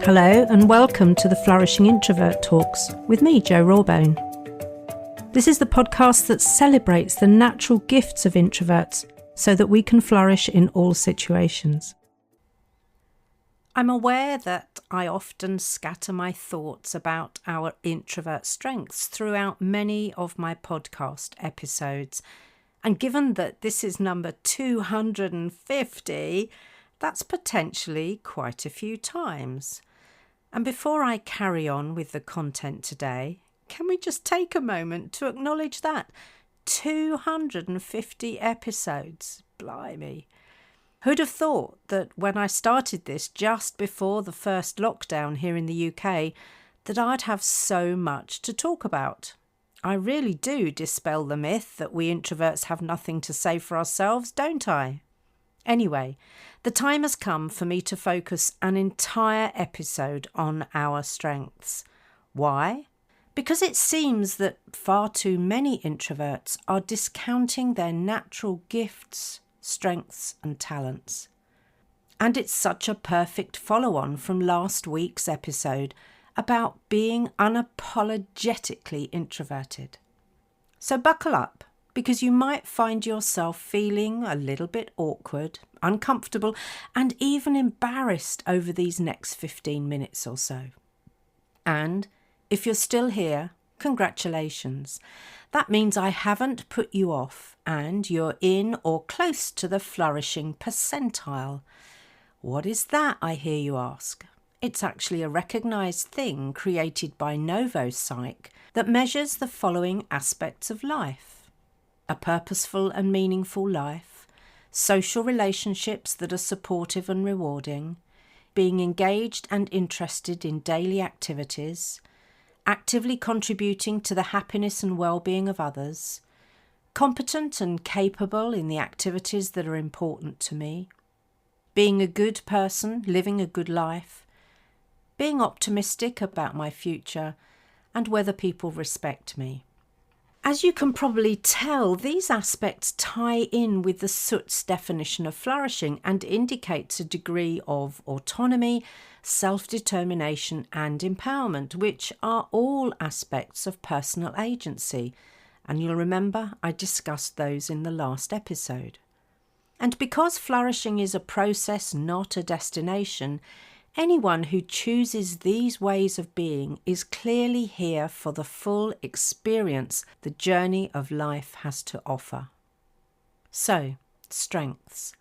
Hello and welcome to the Flourishing Introvert Talks with me, Jo Rawbone. This is the podcast that celebrates the natural gifts of introverts so that we can flourish in all situations. I'm aware that I often scatter my thoughts about our introvert strengths throughout many of my podcast episodes. And given that this is number 250, that's potentially quite a few times. And before I carry on with the content today, can we just take a moment to acknowledge that 250 episodes? Blimey. Who'd have thought that when I started this just before the first lockdown here in the UK, that I'd have so much to talk about? I really do dispel the myth that we introverts have nothing to say for ourselves, don't I? Anyway, the time has come for me to focus an entire episode on our strengths. Why? Because it seems that far too many introverts are discounting their natural gifts, strengths and talents. And it's such a perfect follow-on from last week's episode about being unapologetically introverted. So buckle up, because you might find yourself feeling a little bit awkward, uncomfortable, and even embarrassed over these next 15 minutes or so. And if you're still here, congratulations. That means I haven't put you off and you're in or close to the flourishing percentile. What is that, I hear you ask? It's actually a recognised thing created by NovoPsych that measures the following aspects of life: a purposeful and meaningful life, social relationships that are supportive and rewarding, being engaged and interested in daily activities, actively contributing to the happiness and well-being of others, competent and capable in the activities that are important to me, being a good person, living a good life, being optimistic about my future, and whether people respect me. As you can probably tell, these aspects tie in with the Soot's definition of flourishing and indicates a degree of autonomy, self-determination and empowerment, which are all aspects of personal agency. And you'll remember I discussed those in the last episode. And because flourishing is a process, not a destination, anyone who chooses these ways of being is clearly here for the full experience the journey of life has to offer. So, strengths.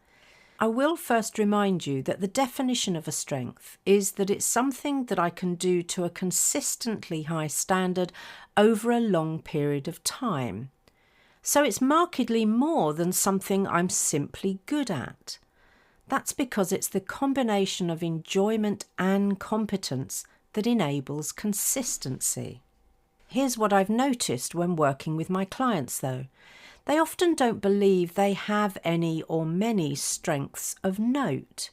I will first remind you that the definition of a strength is that it's something that I can do to a consistently high standard over a long period of time. So it's markedly more than something I'm simply good at. That's because it's the combination of enjoyment and competence that enables consistency. Here's what I've noticed when working with my clients, though. They often don't believe they have any or many strengths of note.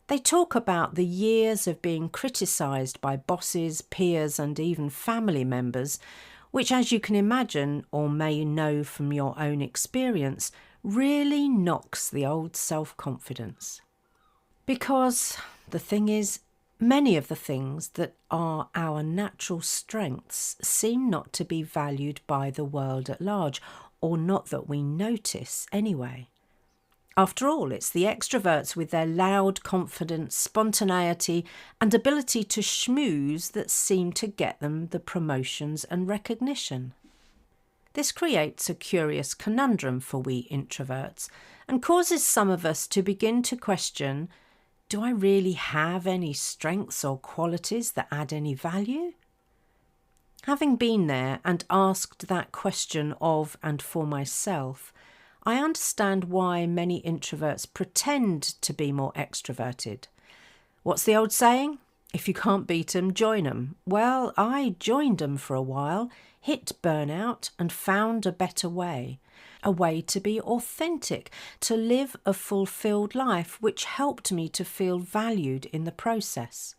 They talk about the years of being criticised by bosses, peers, and even family members, which, as you can imagine or may know from your own experience, really knocks the old self-confidence. Because the thing is, many of the things that are our natural strengths seem not to be valued by the world at large, or not that we notice anyway. After all, it's the extraverts with their loud confidence, spontaneity and ability to schmooze that seem to get them the promotions and recognition. This creates a curious conundrum for we introverts and causes some of us to begin to question, do I really have any strengths or qualities that add any value? Having been there and asked that question of and for myself, I understand why many introverts pretend to be more extroverted. What's the old saying? If you can't beat 'em, join 'em. Well, I joined 'em for a while, hit burnout and found a better way. A way to be authentic, to live a fulfilled life, which helped me to feel valued in the process.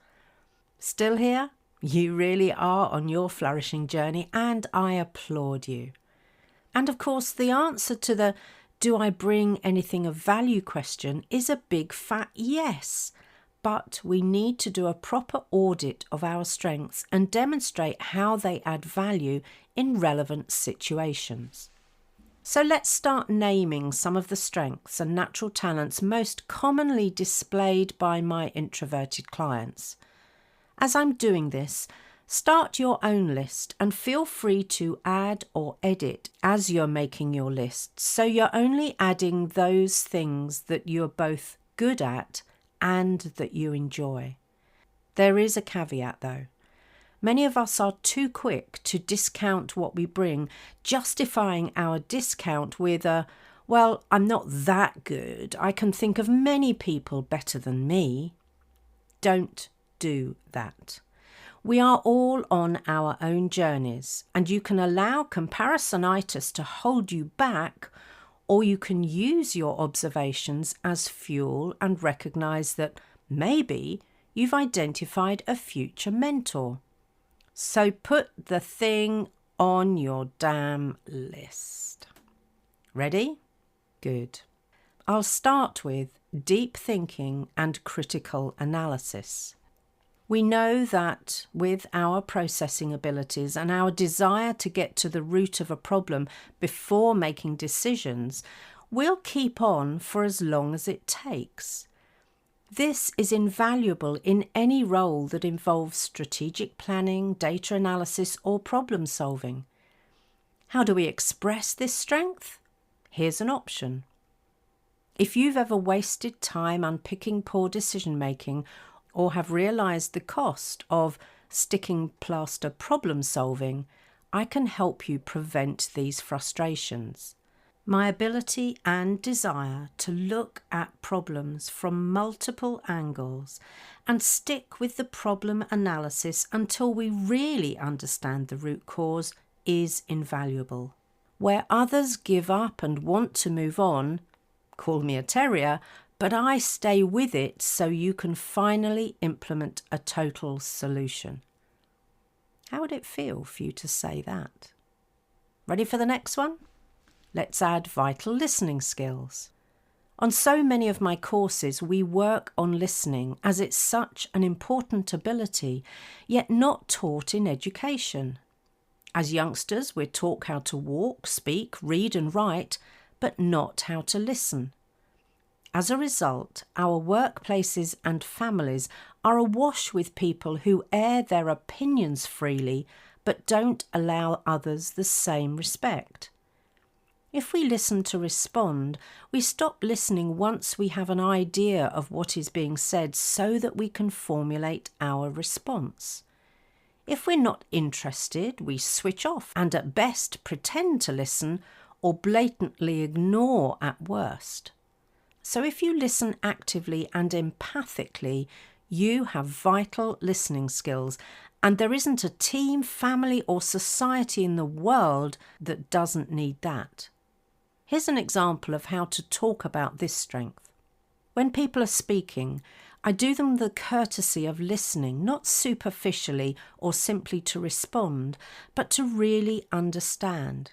Still here? You really are on your flourishing journey, and I applaud you. And of course, the answer to the "do I bring anything of value" question is a big fat yes. but we need to do a proper audit of our strengths and demonstrate how they add value in relevant situations. So let's start naming some of the strengths and natural talents most commonly displayed by my introverted clients. As I'm doing this, start your own list and feel free to add or edit as you're making your list, so you're only adding those things that you're both good at and that you enjoy. There is a caveat though. Many of us are too quick to discount what we bring, justifying our discount with well, I'm not that good. I can think of many people better than me. Don't do that. We are all on our own journeys, and you can allow comparisonitis to hold you back, or you can use your observations as fuel and recognise that maybe you've identified a future mentor. So put the thing on your damn list. Ready? Good. I'll start with deep thinking and critical analysis. We know that with our processing abilities and our desire to get to the root of a problem before making decisions, we'll keep on for as long as it takes. This is invaluable in any role that involves strategic planning, data analysis, or problem solving. How do we express this strength? Here's an option. If you've ever wasted time unpicking poor decision making, or have realised the cost of sticking plaster problem solving, I can help you prevent these frustrations. My ability and desire to look at problems from multiple angles and stick with the problem analysis until we really understand the root cause is invaluable. Where others give up and want to move on, call me a terrier, but I stay with it so you can finally implement a total solution. How would it feel for you to say that? Ready for the next one? Let's add vital listening skills. On so many of my courses, we work on listening as it's such an important ability, yet not taught in education. As youngsters, we're taught how to walk, speak, read and write, but not how to listen. As a result, our workplaces and families are awash with people who air their opinions freely but don't allow others the same respect. If we listen to respond, we stop listening once we have an idea of what is being said so that we can formulate our response. If we're not interested, we switch off and at best pretend to listen or blatantly ignore at worst. So if you listen actively and empathically, you have vital listening skills, and there isn't a team, family or society in the world that doesn't need that. Here's an example of how to talk about this strength. When people are speaking, I do them the courtesy of listening, not superficially or simply to respond, but to really understand.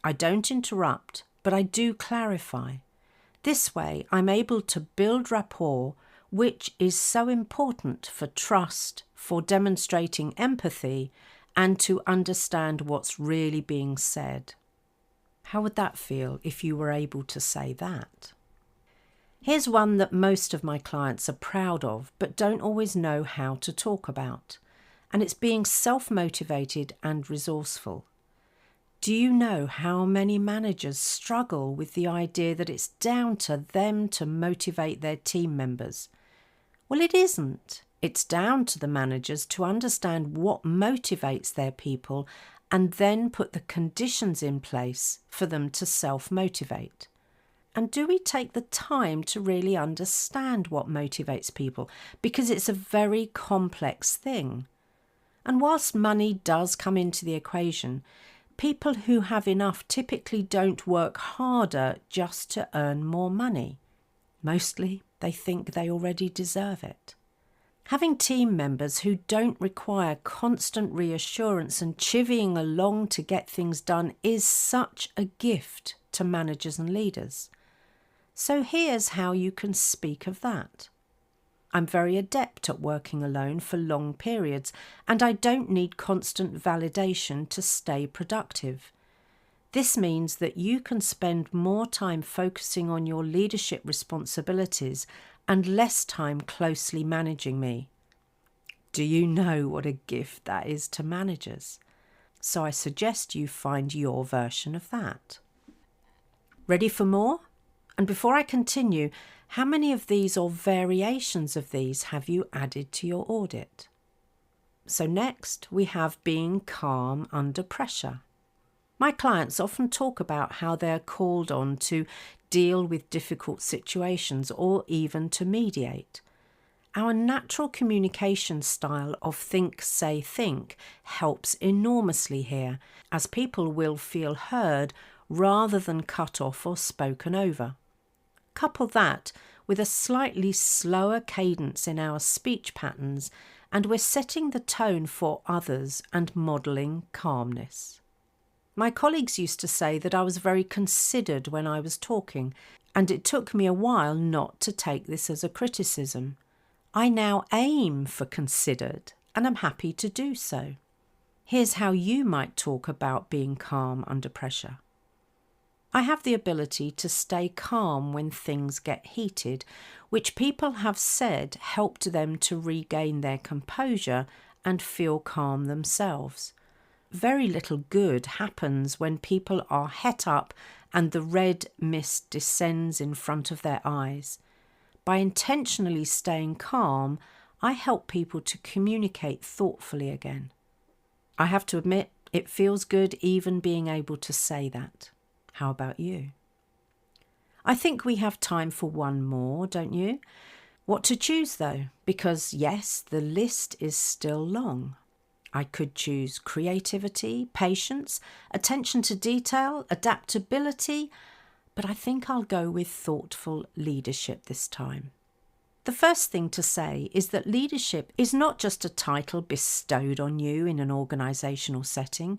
I don't interrupt, but I do clarify. This way, I'm able to build rapport, which is so important for trust, for demonstrating empathy, and to understand what's really being said. How would that feel if you were able to say that? Here's one that most of my clients are proud of, but don't always know how to talk about, and it's being self-motivated and resourceful. Do you know how many managers struggle with the idea that it's down to them to motivate their team members? Well, it isn't. It's down to the managers to understand what motivates their people and then put the conditions in place for them to self-motivate. And do we take the time to really understand what motivates people? Because it's a very complex thing. And whilst money does come into the equation, people who have enough typically don't work harder just to earn more money. Mostly, they think they already deserve it. Having team members who don't require constant reassurance and chivying along to get things done is such a gift to managers and leaders. So here's how you can speak of that. I'm very adept at working alone for long periods, and I don't need constant validation to stay productive. This means that you can spend more time focusing on your leadership responsibilities and less time closely managing me. Do you know what a gift that is to managers? So I suggest you find your version of that. Ready for more? And before I continue, how many of these or variations of these have you added to your audit? So next we have being calm under pressure. My clients often talk about how they're called on to deal with difficult situations or even to mediate. Our natural communication style of think, say, think helps enormously here, as people will feel heard rather than cut off or spoken over. Couple that with a slightly slower cadence in our speech patterns, and we're setting the tone for others and modelling calmness. My colleagues used to say that I was very considered when I was talking, and it took me a while not to take this as a criticism. I now aim for considered, and I'm happy to do so. Here's how you might talk about being calm under pressure. I have the ability to stay calm when things get heated, which people have said helped them to regain their composure and feel calm themselves. Very little good happens when people are het up and the red mist descends in front of their eyes. By intentionally staying calm, I help people to communicate thoughtfully again. I have to admit, it feels good even being able to say that. How about you? I think we have time for one more, don't you? What to choose though? Because yes, the list is still long. I could choose creativity, patience, attention to detail, adaptability, but I think I'll go with thoughtful leadership this time. The first thing to say is that leadership is not just a title bestowed on you in an organisational setting.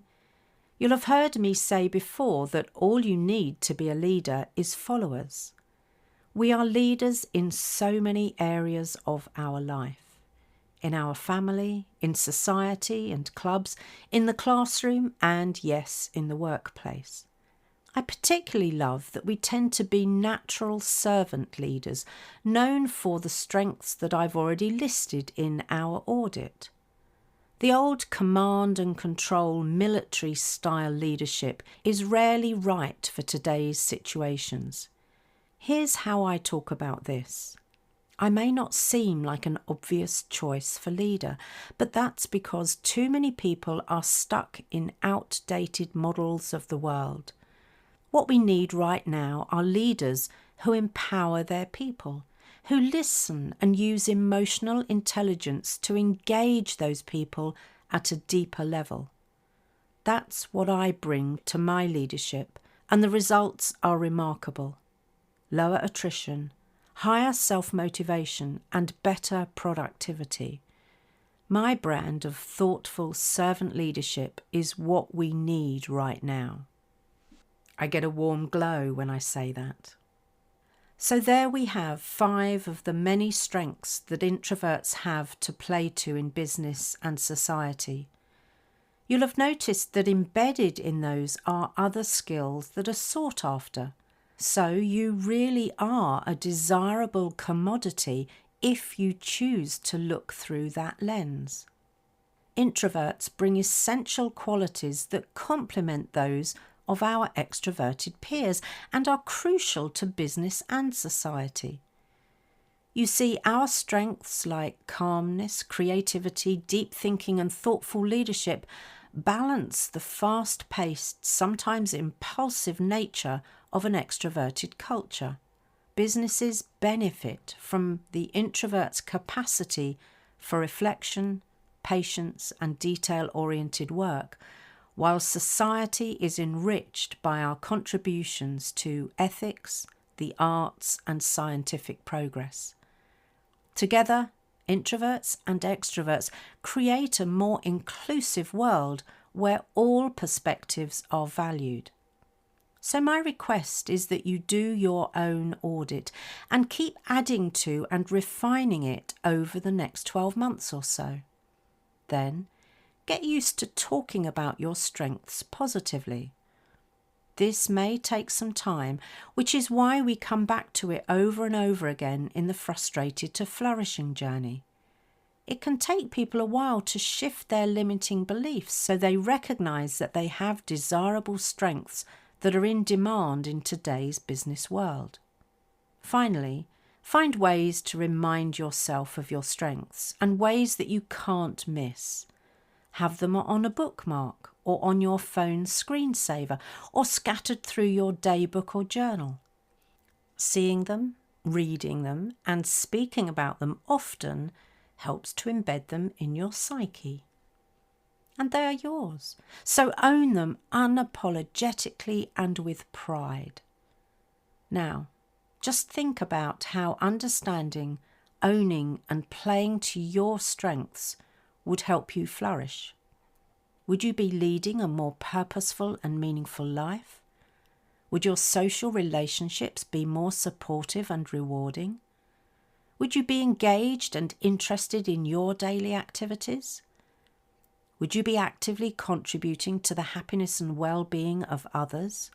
You'll have heard me say before that all you need to be a leader is followers. We are leaders in so many areas of our life. In our family, in society and clubs, in the classroom, and yes, in the workplace. I particularly love that we tend to be natural servant leaders, known for the strengths that I've already listed in our audit. The old command and control military style leadership is rarely right for today's situations. Here's how I talk about this. I may not seem like an obvious choice for leader, but that's because too many people are stuck in outdated models of the world. What we need right now are leaders who empower their people, who listen and use emotional intelligence to engage those people at a deeper level. That's what I bring to my leadership, and the results are remarkable. Lower attrition, higher self-motivation, and better productivity. My brand of thoughtful servant leadership is what we need right now. I get a warm glow when I say that. So there we have 5 of the many strengths that introverts have to play to in business and society. You'll have noticed that embedded in those are other skills that are sought after. So you really are a desirable commodity if you choose to look through that lens. Introverts bring essential qualities that complement those of our extroverted peers and are crucial to business and society. You see, our strengths like calmness, creativity, deep thinking and thoughtful leadership balance the fast-paced, sometimes impulsive nature of an extroverted culture. Businesses benefit from the introvert's capacity for reflection, patience and detail-oriented work, while society is enriched by our contributions to ethics, the arts and scientific progress. Together, introverts and extroverts create a more inclusive world where all perspectives are valued. So my request is that you do your own audit and keep adding to and refining it over the next 12 months or so. Then get used to talking about your strengths positively. This may take some time, which is why we come back to it over and over again in the Frustrated to Flourishing journey. It can take people a while to shift their limiting beliefs so they recognise that they have desirable strengths that are in demand in today's business world. Finally, find ways to remind yourself of your strengths and ways that you can't miss. Have them on a bookmark or on your phone's screensaver or scattered through your daybook or journal. Seeing them, reading them and speaking about them often helps to embed them in your psyche. And they are yours, so own them unapologetically and with pride. Now, just think about how understanding, owning and playing to your strengths would help you flourish. Would you be leading a more purposeful and meaningful life? Would your social relationships be more supportive and rewarding? Would you be engaged and interested in your daily activities? Would you be actively contributing to the happiness and well-being of others?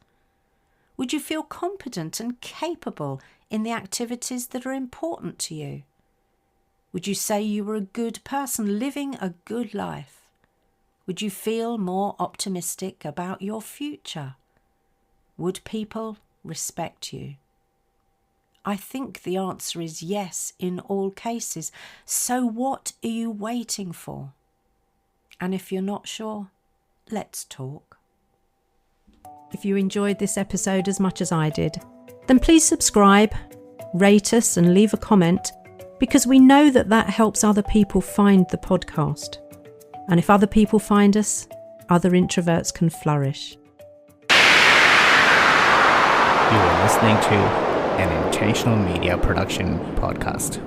Would you feel competent and capable in the activities that are important to you? Would you say you were a good person living a good life? Would you feel more optimistic about your future? Would people respect you? I think the answer is yes in all cases. So what are you waiting for? And if you're not sure, let's talk. If you enjoyed this episode as much as I did, then please subscribe, rate us and leave a comment, because we know that helps other people find the podcast. And if other people find us, other introverts can flourish. You are listening to an Intentional Media Production podcast.